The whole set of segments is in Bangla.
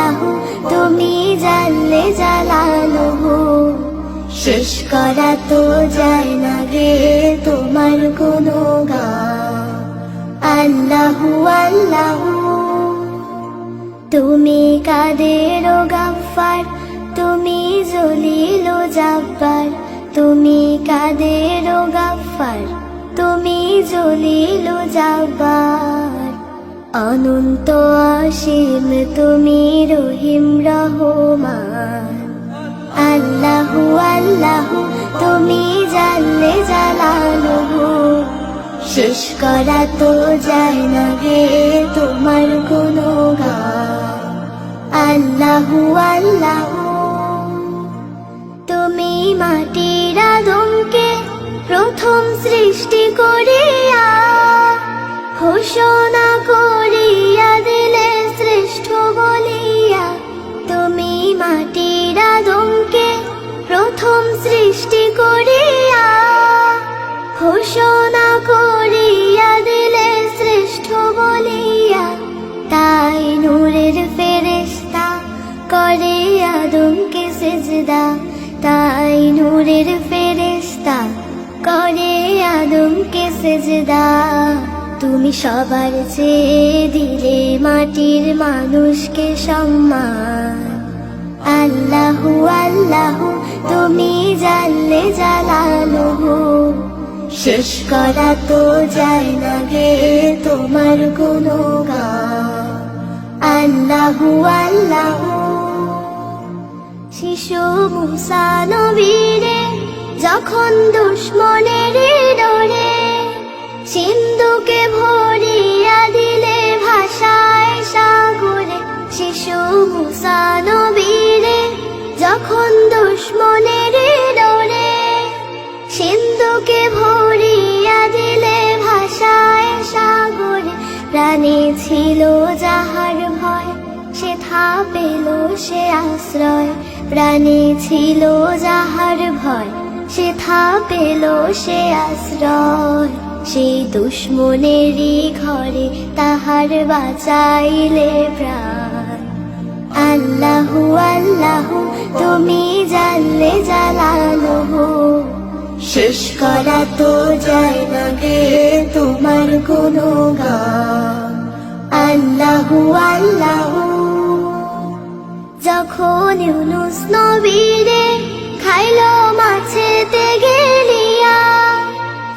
আল্লাহু তুমি জানলে জালালুহু শেষ করা তো যায় না রে তোমার গুণগান আল্লাহু আল্লাহু তুমি কাদের ও গাফফার তুমি জলিল ও জাব্বার তুমি কাদের ও গাফফার তুমি জলিল ও জাব্বার অনন্ত অসীম তুমি রহিম রহমান আল্লাহু আল্লাহু তুমি জানলে জালালুহু শেষ করা তো যায় না রে তোমার গুণগান আল্লাহু আল্লাহু তুমি মাটির আদমকে প্রথম সৃষ্টি করিয়া ঘোষণা করিয়া দিলে শ্রেষ্ঠ বলিয়া তুমি মাটির আদমকে প্রথম সৃষ্টি করিয়া ঘোষণা করিয়া দিলে শ্রেষ্ঠ বলিয়া তাই নূরের ফেরেশতা করে আদমকে সিজদা তাই নূরের ফেরেশতা করে আদমকে সিজদা তুমি সবার চেয়ে দিলে মাটির মানুষকে সম্মান আল্লাহু আল্লাহু তুমি জানলে জালালুহু শেষ করা তো যায় না রে তোমার গুণগান আল্লাহু আল্লাহু শিশু মুসা নবীরে যখন দুশমনের ডরে সিন্ধুকে ভরিয়া দিলে ভাষায় সাগরে শিশু মুসা নবীরে যখন দুশমনের ডরে সিন্ধুকে ভরিয়া দিলে ভাষায় সাগরে প্রাণে ছিল যাহার ভয় সেথা পেল সে আশ্রয় প্রাণে ছিল যাহার ভয় সেথা পেল সে আশ্রয় সেই দুশমনেরই ঘরে তাহার বাঁচাইলে প্রাণ আল্লাহু আল্লাহু তুমি জানলে জালালুহু শেষ করা তো যায় না রে তোমার গুণগান আল্লাহু আল্লাহু যখন ইউনুস নবীরে খাইলো মাছেতে গেলিয়া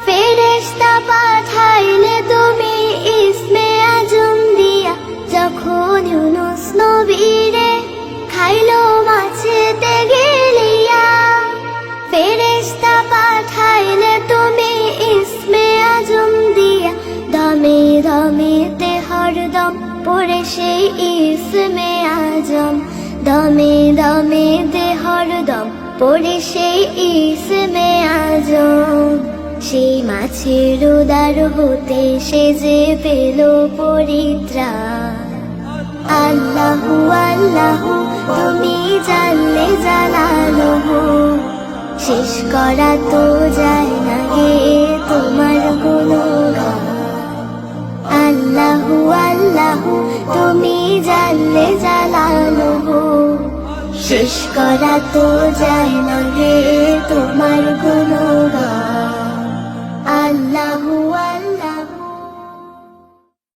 ফেরেশতা পাঠাইলে তুমি ইসমে আজম দিয়া যখন ইউনুস নবীরে খাইলো মাছেতে গেলিয়া ফেরেশতা পাঠাইলে তুমি ইসমে আজম দিয়া দমে দমেতে হরদম পড়ে সেই ইসমে আজম দমে দমেতে হরদম পড়ে সেই ইসমে আজম সেই মাছের উদার হতে সে যে পেল পরিত্রাণ আল্লাহু আল্লাহু তুমি জানলে জালালুহু শেষ করা তো যায় না গে তোমার গুণগান আল্লাহু আল্লাহু তুমি জানলে জালালুহু শেষ করা তো যায় না গে তোমার গুণগান